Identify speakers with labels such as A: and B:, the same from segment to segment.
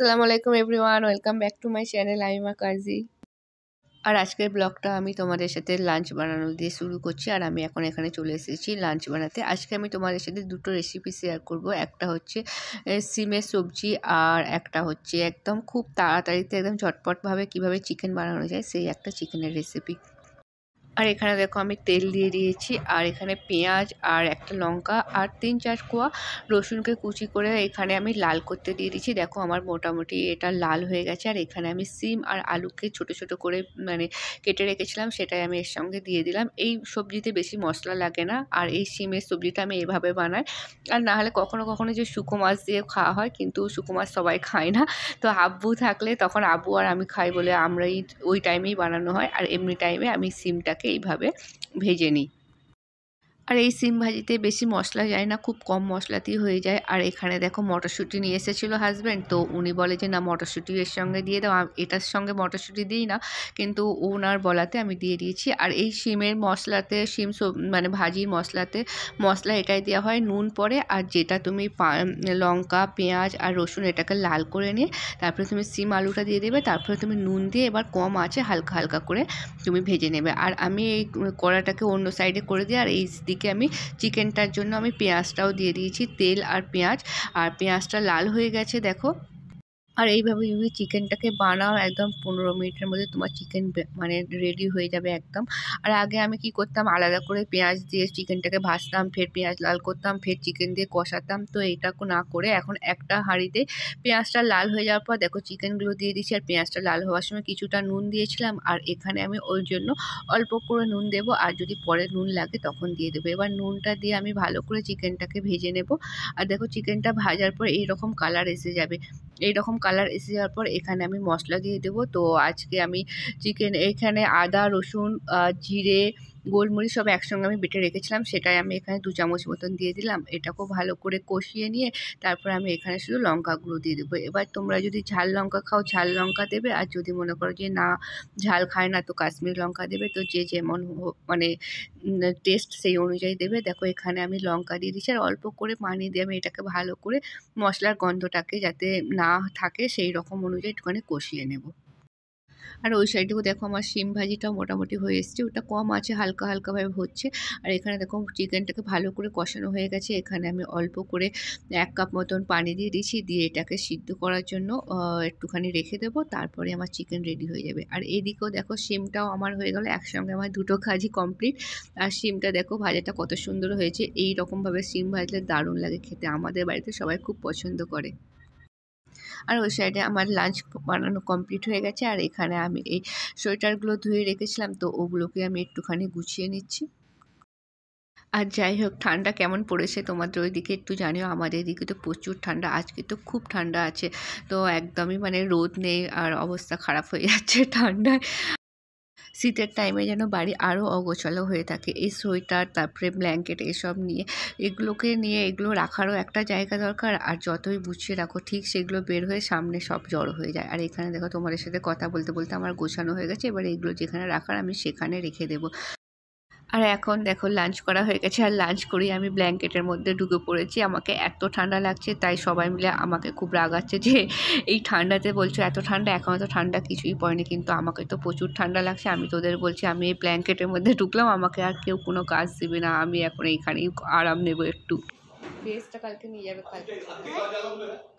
A: আসসালামু আলাইকুম everyone, welcome back to my channel Aima Kazi. আর আজকের ব্লগটা আমি তোমাদের সাথে লাঞ্চ বানানো দিয়ে শুরু করছি। আর আমি এখন এখানে চলে এসেছি লাঞ্চ বানাতে। আজকে আমি তোমাদের সাথে দুটো রেসিপি শেয়ার করব। একটা হচ্ছে সিমের সবজি, আর একটা হচ্ছে একদম খুব তাড়াতাড়িতে একদম ঝটপটভাবে কিভাবে চিকেন বানানো যায় সেই একটা চিকেনের রেসিপি। আর এখানে দেখো আমি তেল দিয়ে দিয়েছি, আর এখানে পেঁয়াজ আর একটা লঙ্কা আর 3-4 কোয়া রসুনকে কুচি করে এখানে আমি লাল করতে দিয়ে দিচ্ছি। দেখো আমার মোটামুটি এটা লাল হয়ে গেছে। আর এখানে আমি সিম আর আলুকে ছোট ছোট করে কেটে রেখেছিলাম, সেটাই আমি এর সঙ্গে দিয়ে দিলাম। এই সবজিতে বেশি মশলা লাগে না, আর এই সিমের সবজিটা আমি এভাবে বানাই। আর না হলে কখনো কখনো যে শুকো মাছ দিয়ে খাওয়া হয়, কিন্তু শুকো মাছ সবাই খায় না। তো আব্বু থাকলে তখন আব্বু আর আমি খাই বলে আমরাই ওই টাইমেই বানানো হয়। আর এমনি টাইমে আমি সিমটাকে এইভাবে ভেজে নিই। আর এই সিম ভাজিতে বেশি মশলা যায় না, খুব কম মশলাতেই হয়ে যায়। আর এখানে দেখো মটরশুঁটি নিয়ে এসেছিলো হাজব্যান্ড, তো উনি বলে যে না মটরশুঁটি এর সঙ্গে দিয়ে দাও। এটার সঙ্গে মটরশুঁটি দিই না, কিন্তু ওনার বলাতে আমি দিয়ে দিয়েছি। আর এই সিমের মশলাতে ভাজির মশলা এটাই দেওয়া হয়, নুন পড়ে। আর যেটা তুমি লঙ্কা পেঁয়াজ আর রসুন এটাকে লাল করে নিয়ে তারপরে তুমি সিম আলুটা দিয়ে দেবে, তারপরে তুমি নুন দিয়ে এবার কম আছে হালকা হালকা করে তুমি ভেজে নেবে। আর আমি এই কড়াটাকে অন্য সাইডে করে দিই, আর এই দিকে আমি চিকেনটার জন্য আমি পেঁয়াজটাও দিয়ে দিয়েছি, তেল আর পেঁয়াজ। আর পেঁয়াজটা লাল হয়ে গেছে দেখো। আর এইভাবে যদি চিকেনটাকে বানাও একদম 15 মিনিটের মধ্যে তোমার চিকেন রেডি হয়ে যাবে একদম। আর আগে আমি কি করতাম, আলাদা করে পেঁয়াজ দিয়ে চিকেনটাকে ভাজতাম, ফের পেঁয়াজ লাল করতাম, ফের চিকেন দিয়ে কষাতাম। তো এইটা না করে এখন একটা হাঁড়িতে পেঁয়াজটা লাল হয়ে যাওয়ার পর দেখো চিকেনগুলো দিয়ে দিচ্ছি। আর পেঁয়াজটা লাল হওয়ার সময় কিছুটা নুন দিয়েছিলাম, আর এখানে আমি ওই জন্য অল্প করে নুন দেবো, আর যদি পরে নুন লাগে তখন দিয়ে দেবো। এবার নুনটা দিয়ে আমি ভালো করে চিকেনটাকে ভেজে নেব। আর দেখো চিকেনটা ভাজার পর এইরকম কালার এসে যাবে। এইরকম কালার এসে যাওয়ার পর এখানে আমি মশলা দিয়ে দেবো। তো আজকে আমি এখানে আদা রসুন জিরে গোলমরিচ সব একসঙ্গে আমি বেটে রেখেছিলাম, সেটাই আমি এখানে 2 চামচ মতন দিয়ে দিলাম। এটাকেও ভালো করে কষিয়ে নিয়ে তারপর আমি এখানে শুধু লঙ্কা গুঁড়ো দিয়ে দেবো। এবার তোমরা যদি ঝাল লঙ্কা খাও ঝাল লঙ্কা দেবে, আর যদি মনে করো যে না ঝাল খায় না তো কাশ্মীর লঙ্কা দেবে। তো যে যেমন টেস্ট সেই অনুযায়ী দেবে। দেখো এখানে আমি লঙ্কা দিয়ে দিচ্ছি, আর অল্প করে পানি দিয়ে আমি এটাকে ভালো করে মশলার গন্ধটাকে যাতে না থাকে সেই রকম অনুযায়ী একটুখানি কষিয়ে নেব। আর ওই সাইডেও দেখো আমার শিম ভাজিটাও মোটামুটি হয়ে এসছে, ওটা কম আছে হালকা হালকাভাবে হচ্ছে। আর এখানে দেখো চিকেনটাকে ভালো করে কষানো হয়ে গেছে। এখানে আমি অল্প করে 1 কাপ মতন পানি দিয়ে দিয়েছি, দিয়ে এটাকে সিদ্ধ করার জন্য একটুখানি রেখে দেবো, তারপরে আমার চিকেন রেডি হয়ে যাবে। আর এদিকেও দেখো শিমটাও আমার হয়ে গেল, একসঙ্গে আমার দুটো কাজই কমপ্লিট। আর শিমটা দেখো ভাজাটা কত সুন্দর হয়েছে। এই রকমভাবে শিম ভাজলে দারুণ লাগে খেতে, আমাদের বাড়িতে সবাই খুব পছন্দ করে। আর ওই সাইডে আমার লাঞ্চ বানানো কমপ্লিট হয়ে গেছে। আর এখানে আমি এই সোয়েটারগুলো ধুয়ে রেখেছিলাম, তো ওগুলোকে আমি একটুখানি গুছিয়ে নিচ্ছি। আর যাই হোক ঠান্ডা কেমন পড়েছে তোমাদের ওইদিকে একটু জানিও। আমাদের এদিকে তো প্রচুর ঠান্ডা, আজকে তো খুব ঠান্ডা আছে। তো একদমই রোদ নেই, আর অবস্থা খারাপ হয়ে যাচ্ছে ঠান্ডায়। শীতের টাইমে যেন বাড়ি আরও অগোছালো হয়ে থাকে। এই সোয়েটার তারপরে ব্ল্যাঙ্কেট এসব নিয়ে এগুলো রাখারও একটা জায়গা দরকার। আর যতই গুছিয়ে রাখো ঠিক সেগুলো বের হয়ে সামনে সব জড়ো হয়ে যায়। আর এখানে দেখো তোমাদের সাথে কথা বলতে বলতে আমার গোছানো হয়ে গেছে। এবার এগুলো যেখানে রাখার আমি সেখানে রেখে দেবো। আর এখন দেখো লাঞ্চ করা হয়ে গেছে, আর লাঞ্চ করেই আমি ব্ল্যাঙ্কেটের মধ্যে ঢুকে পড়েছি। আমাকে এত ঠান্ডা লাগছে, তাই সবাই মিলে আমাকে খুব রাগাচ্ছে যে এই ঠান্ডাতে বলছো এত ঠান্ডা, এখন তো ঠান্ডা কিছুই পড়েনি, কিন্তু আমাকে তো প্রচুর ঠান্ডা লাগছে। আমি তোদের বলছি আমি এই ব্ল্যাঙ্কেটের মধ্যে ঢুকলাম, আমাকে আর কেউ কোনো কাজ দেবে না, আমি এখন এইখানেই আরাম নেব একটু। ড্রেসটা কালকে নিয়ে যাবে,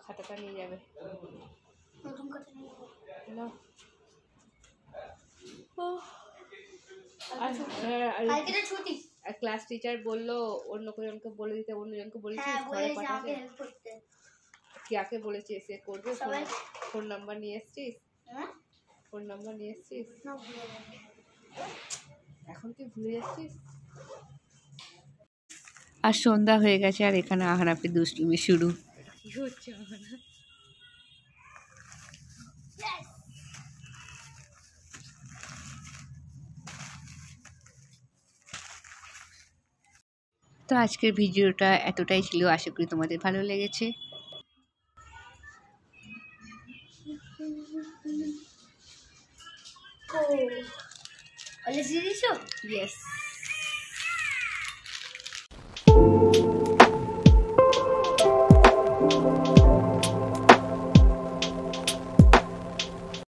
A: খাতাটা নিয়ে যাবে না। ক্লাস টিচার বললো অন্যজনকে বলে দিতে, অন্যজনকে বলেছি ঘরে পাঠাতে। কাকে বলেছি এসে করবে? ফোন নাম্বার নিয়ে এসছিস? ফোন নাম্বার নিয়ে এসছিস? এখন তুই ভুলে যাচ্ছিস। আর সন্ধ্যা হয়ে গেছে, আর এখানে আহানাপে দুষ্টুমি শুরু। কি হচ্ছে আহানা? তো আজকের ভিডিওটা এতটাই ছিল, আশা করি তোমাদের ভালো লেগেছে। Yes.